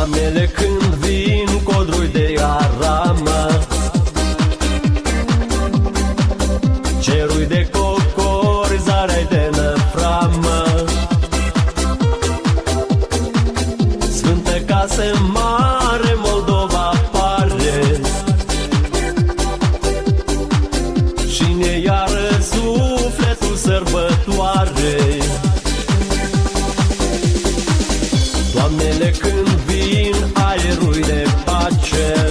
Doamnele când vin codrui de aramă, cerui de cocori, zarea-i de năframă. Sfântă casă mare, Moldova pare, și ne iară sufletul sărbătoare. Doamnele când vin, aerul de pace,